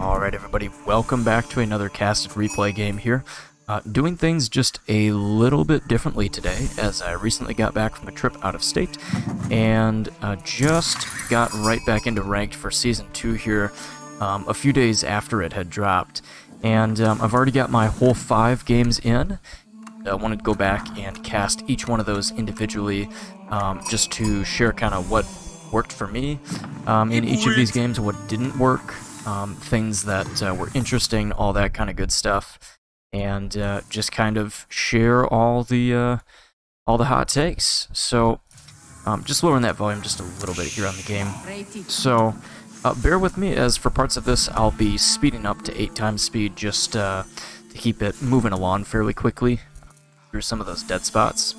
Alright everybody, welcome back to another casted replay game here. Doing things just a little bit differently today, as I recently got back from a trip out of state, and just got right back into ranked for Season 2 here, a few days after it had dropped. And I've already got my whole 5 games in. I wanted to go back and cast each one of those individually, just to share kind of what worked for me in each of these games, what didn't work, things that were interesting, all that kind of good stuff, and just kind of share all the hot takes. So just lowering that volume just a little bit here on the game. So bear with me, as for parts of this I'll be speeding up to 8 times speed just to keep it moving along fairly quickly through some of those dead spots.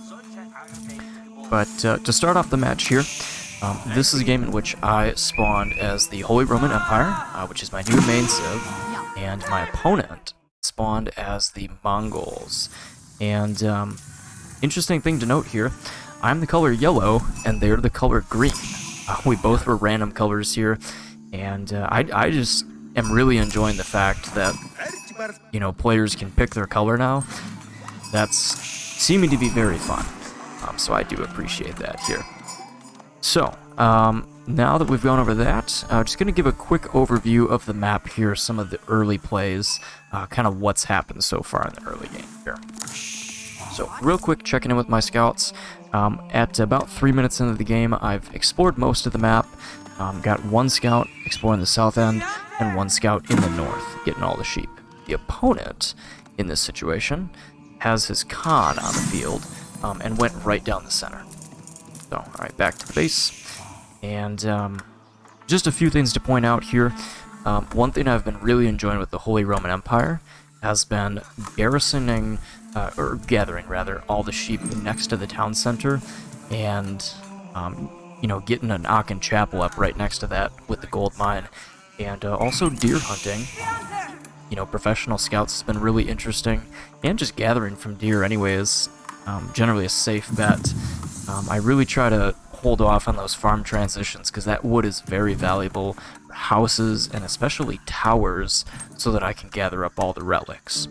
But to start off the match here, this is a game in which I spawned as the Holy Roman Empire, which is my new main civ, and my opponent spawned as the Mongols. And interesting thing to note here, I'm the color yellow and they're the color green. We both were random colors here, and I just am really enjoying the fact that, you know, players can pick their color now. That's seeming to be very fun, so I do appreciate that here. So, now that we've gone over that, I'm just going to give a quick overview of the map here, some of the early plays, kind of what's happened so far in the early game here. So, real quick, checking in with my scouts. At about 3 minutes into the game, I've explored most of the map, got 1 scout exploring the south end, and 1 scout in the north, getting all the sheep. The opponent, in this situation, has his Khan on the field, and went right down the center. So, alright, back to the base. And just a few things to point out here. One thing I've been really enjoying with the Holy Roman Empire has been gathering all the sheep next to the town center, and you know, getting an Aachen chapel up right next to that with the gold mine, and also deer hunting. You know, professional scouts has been really interesting, and just gathering from deer anyway is generally a safe bet. I really try to hold off on those farm transitions because that wood is very valuable for houses and especially towers, so that I can gather up all the relics.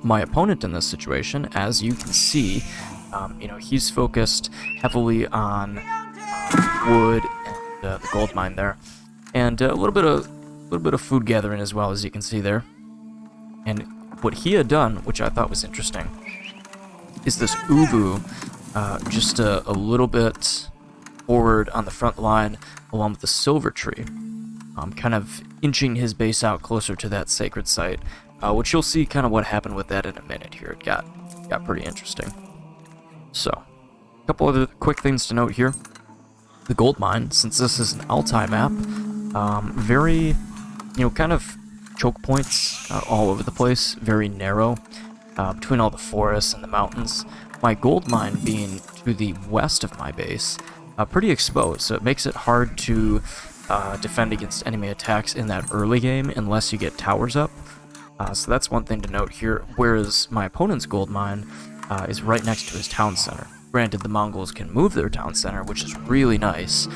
My opponent in this situation, as you can see, you know, he's focused heavily on wood and the gold mine there, and a little bit of food gathering as well, as you can see there. And what he had done, which I thought was interesting, is this Uvu, just a little bit forward on the front line along with the silver tree, kind of inching his base out closer to that sacred site, which you'll see kind of what happened with that in a minute here. It got pretty interesting. So, a couple other quick things to note here. The gold mine, since this is an Altai map, very, you know, kind of choke points all over the place, very narrow, between all the forests and the mountains. My gold mine being to the west of my base, pretty exposed, so it makes it hard to defend against enemy attacks in that early game unless you get towers up. So that's one thing to note here, whereas my opponent's gold mine is right next to his town center. Granted, the Mongols can move their town center, which is really nice.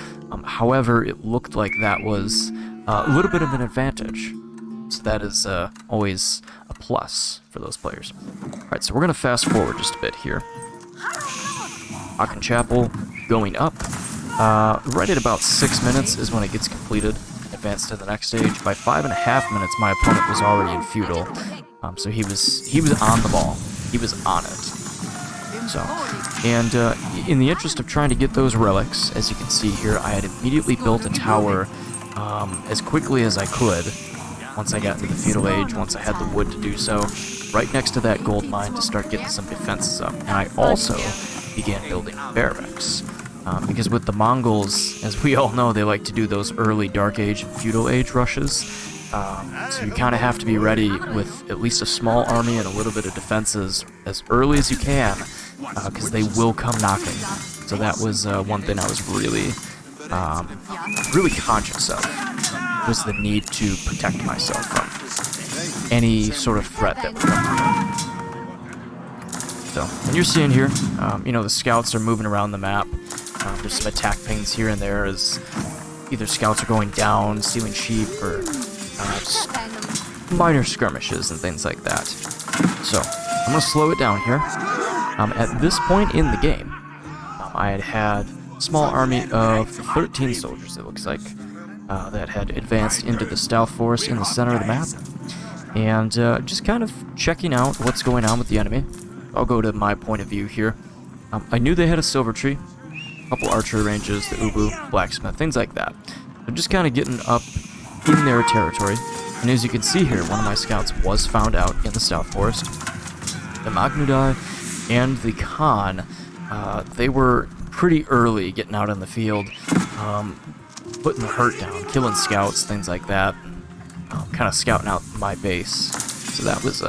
However, it looked like that was a little bit of an advantage. So that is always a plus for those players. Alright, so we're going to fast forward just a bit here. Aachen Chapel going up. Right at about 6 minutes is when it gets completed. Advance to the next stage. By 5.5 minutes, my opponent was already in feudal. So he was on the ball. He was on it. So, and in the interest of trying to get those relics, as you can see here, I had immediately built a tower as quickly as I could. Once I got into the feudal age, once I had the wood to do so, right next to that gold mine to start getting some defenses up. And I also began building barracks, because with the Mongols, as we all know, they like to do those early Dark Age and feudal age rushes. So you kind of have to be ready with at least a small army and a little bit of defenses as early as you can, because they will come knocking. So that was one thing I was really conscious of, was the need to protect myself from any sort of threat that would come to me. So, and you're seeing here, you know, the scouts are moving around the map. There's some attack pings here and there as either scouts are going down, stealing sheep, or just minor skirmishes and things like that. So, I'm going to slow it down here. At this point in the game, I had a small army of 13 soldiers, it looks like, that had advanced into the Stealth Forest in the center of the map. And just kind of checking out what's going on with the enemy. I'll go to my point of view here. I knew they had a silver tree, a couple archery ranges, the Ubu, blacksmith, things like that. They're just kind of getting up in their territory. And as you can see here, one of my scouts was found out in the Stealth Forest. The Magnudai and the Khan, they were pretty early getting out in the field, putting the hurt down, killing scouts, things like that, kind of scouting out my base. So that was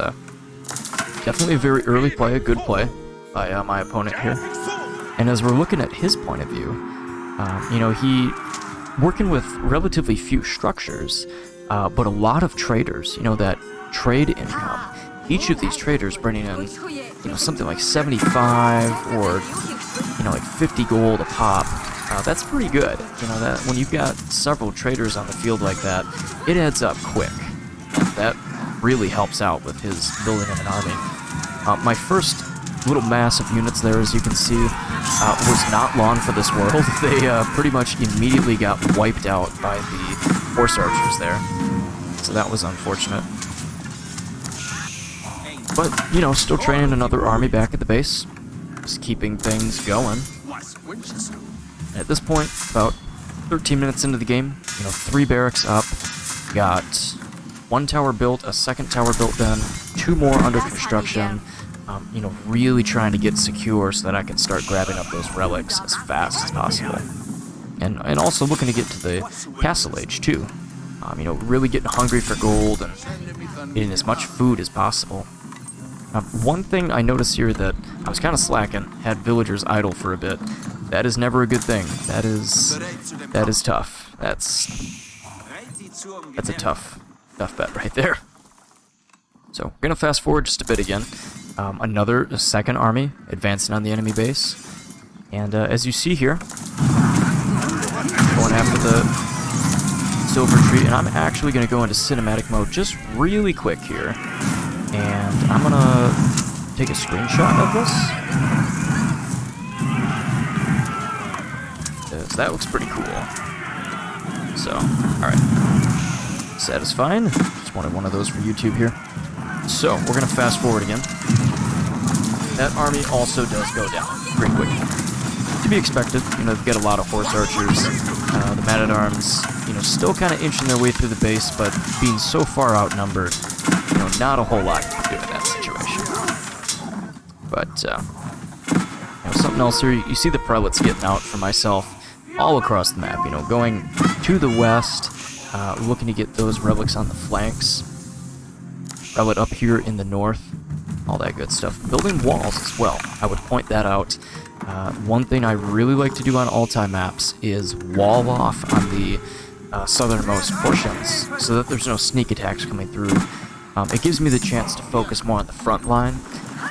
definitely a very early play, a good play by my opponent here. And as we're looking at his point of view, you know, he working with relatively few structures, but a lot of traders, you know, that trade income. Each of these traders bringing in, you know, something like 75 or, you know, like 50 gold a pop. That's pretty good. You know, that when you've got several traders on the field like that, it adds up quick. And that really helps out with his building of an army. My first little mass of units there, as you can see, was not long for this world. They pretty much immediately got wiped out by the horse archers there. So that was unfortunate. But, you know, still training another army back at the base. Just keeping things going. At this point, about 13 minutes into the game, you know, 3 barracks up. Got 1 tower built, a 2nd tower built then, 2 more under construction. You know, really trying to get secure so that I can start grabbing up those relics as fast as possible. And also looking to get to the castle age, too. You know, really getting hungry for gold and getting as much food as possible. One thing I noticed here that I was kind of slacking, had villagers idle for a bit. That is never a good thing. That is tough. That's a tough bet right there. So we're gonna fast forward just a bit again. Another 2nd army advancing on the enemy base, and as you see here, going after the silver tree, and I'm actually gonna go into cinematic mode just really quick here. And I'm gonna take a screenshot of this. Because that looks pretty cool. So, alright. Satisfying. Just wanted one of those for YouTube here. So, we're gonna fast forward again. That army also does go down pretty quick. To be expected, you know, they've got a lot of horse archers. The man-at-arms, you know, still kind of inching their way through the base, but being so far outnumbered, you know, not a whole lot you can do in that situation. But, you know, something else here, you see the prelates getting out for myself all across the map, you know, going to the west, looking to get those relics on the flanks, prelate up here in the north, all that good stuff. Building walls as well, I would point that out. One thing I really like to do on all-time maps is wall off on the southernmost portions so that there's no sneak attacks coming through. It gives me the chance to focus more on the front line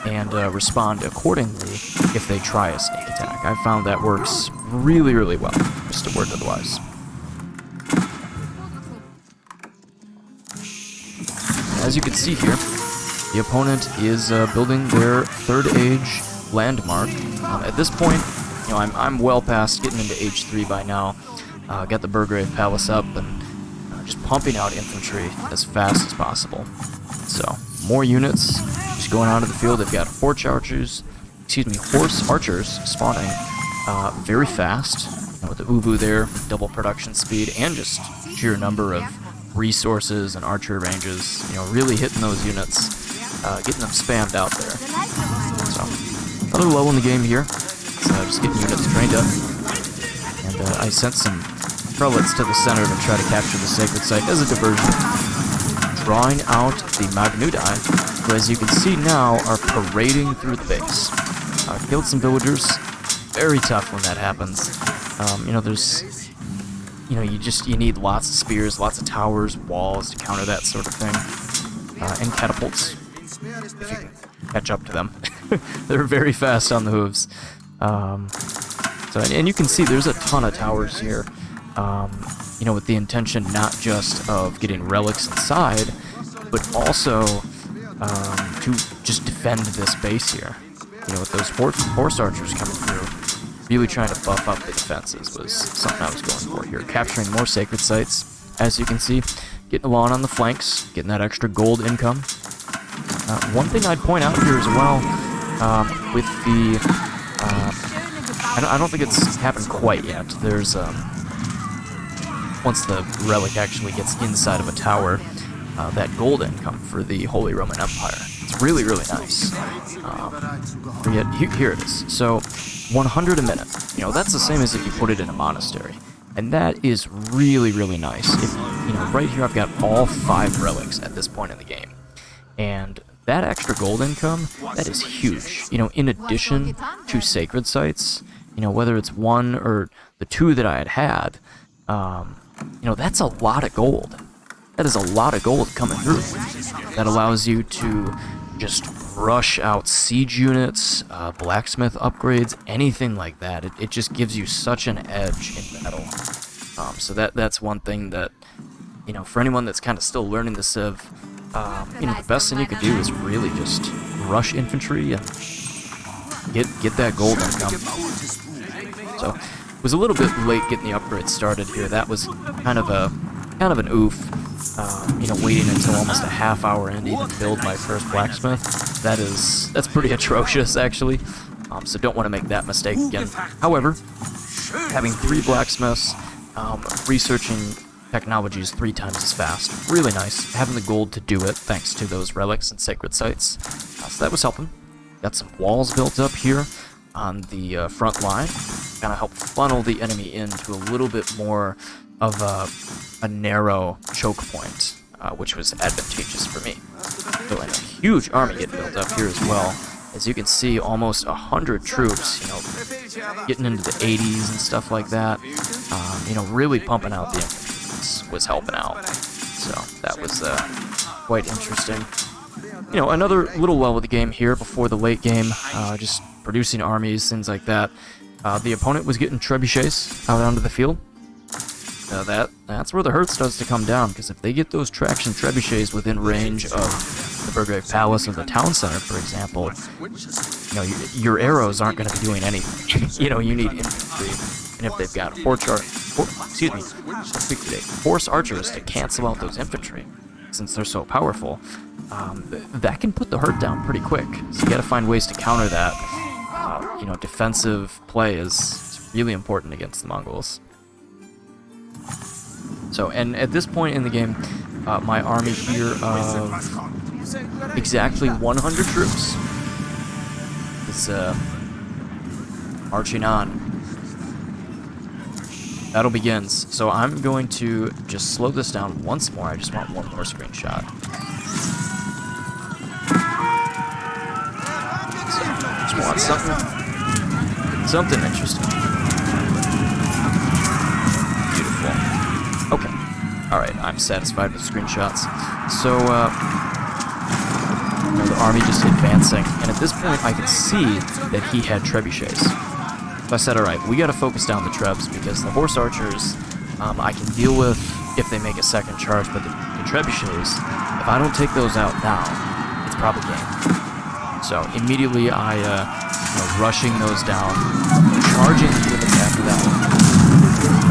and respond accordingly if they try a sneak attack. I've found that works really, really well, just a word otherwise. As you can see here, the opponent is building their 3rd age landmark. At this point, you know, I'm well past getting into age 3 by now. Got the Burgrave Palace up and just pumping out infantry as fast as possible. So, more units just going out of the field. They've got horse archers spawning very fast. With the Ubu there, double production speed, and just sheer number of resources and archer ranges. You know, really hitting those units, getting them spammed out there. So, another low in the game here. So just getting units trained up. And I sent some prelates to the center to try to capture the sacred site as a diversion. Drawing out the Magnudai, who, as you can see now, are parading through the base. Killed some villagers. Very tough when that happens. You know, there's, you know, you need lots of spears, lots of towers, walls to counter that sort of thing, and catapults if you can catch up to them. They're very fast on the hooves. So, and you can see there's a ton of towers here. you know, with the intention not just of getting relics inside, but also to just defend this base here. You know, with those horse archers coming through, really trying to buff up the defenses was something I was going for here. Capturing more sacred sites, as you can see, getting along on the flanks, getting that extra gold income. One thing I'd point out here as well, with the, I don't think it's happened quite yet. There's, once the relic actually gets inside of a tower, that gold income for the Holy Roman Empire. It's really, really nice. Here it is. So, 100 a minute. You know, that's the same as if you put it in a monastery. And that is really, really nice. If, you know, right here I've got all 5 relics at this point in the game. And that extra gold income, that is huge. You know, in addition to sacred sites, you know, whether it's 1 or the 2 that I had, you know, that's a lot of gold. That is a lot of gold coming through. That allows you to just rush out siege units, blacksmith upgrades, anything like that. It just gives you such an edge in battle. So that's one thing that, you know, for anyone that's kind of still learning the Civ, you know, the best thing you could do is really just rush infantry and get that gold income. So it was a little bit late getting the upgrades started here. That was kind of an oof. You know, waiting until almost a half hour in to even build my first blacksmith. That's pretty atrocious, actually. So don't want to make that mistake again. However, having 3 blacksmiths, researching technologies 3 times as fast, really nice. Having the gold to do it, thanks to those relics and sacred sites. So that was helping. Got some walls built up here on the front line. Kind of help funnel the enemy into a little bit more of a narrow choke point, which was advantageous for me. So a huge army getting built up here as well. As you can see, almost 100 troops, you know, getting into the 80s and stuff like that. You know, really pumping out the infantry was helping out. So that was quite interesting. You know, another little lull of the game here before the late game, just producing armies, things like that. The opponent was getting trebuchets out onto the field. That's where the hurt starts to come down, because if they get those traction trebuchets within range of the Burgrave Palace or the town center, for example, you know, your arrows aren't going to be doing anything. You know, you need infantry, and if they've got horse archers to cancel out those infantry, since they're so powerful, that can put the hurt down pretty quick. So you got to find ways to counter that. You know, defensive play is really important against the Mongols. So, and at this point in the game, my army here of exactly 100 troops is marching on. Battle begins. So I'm going to just slow this down once more. I just want one more screenshot. So, just want something interesting. Okay. Alright, I'm satisfied with screenshots. So, you know, the army just advancing, and at this point I could see that he had trebuchets. So I said, alright, we gotta focus down the trebs, because the horse archers, I can deal with if they make a second charge, but the trebuchets, if I don't take those out now, it's probably game. So, immediately I, you know, rushing those down, charging the units after that one.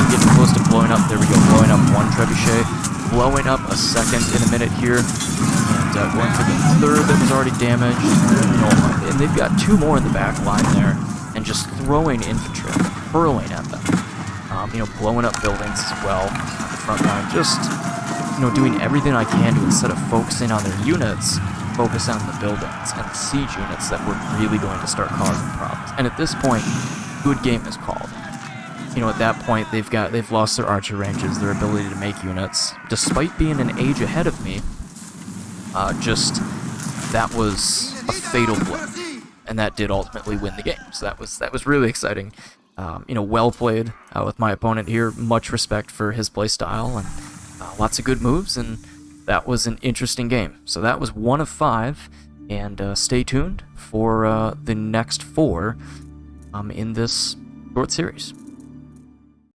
Getting close to blowing up. There we go. Blowing up 1 trebuchet. Blowing up a second in a minute here. And going for the 3rd that was already damaged. You know, and they've got 2 more in the back line there. And just throwing infantry, hurling at them. You know, blowing up buildings as well on the front line. Just, you know, doing everything I can to, instead of focusing on their units, focus on the buildings and the siege units that were really going to start causing problems. And at this point, good game is called. You know, at that point, they've lost their archer ranges, their ability to make units, despite being an age ahead of me. That was a fatal blow, and that did ultimately win the game. So that was really exciting. You know, well played with my opponent here. Much respect for his play style, and lots of good moves, and that was an interesting game. So that was 1 of 5, and stay tuned for the next 4 in this short series.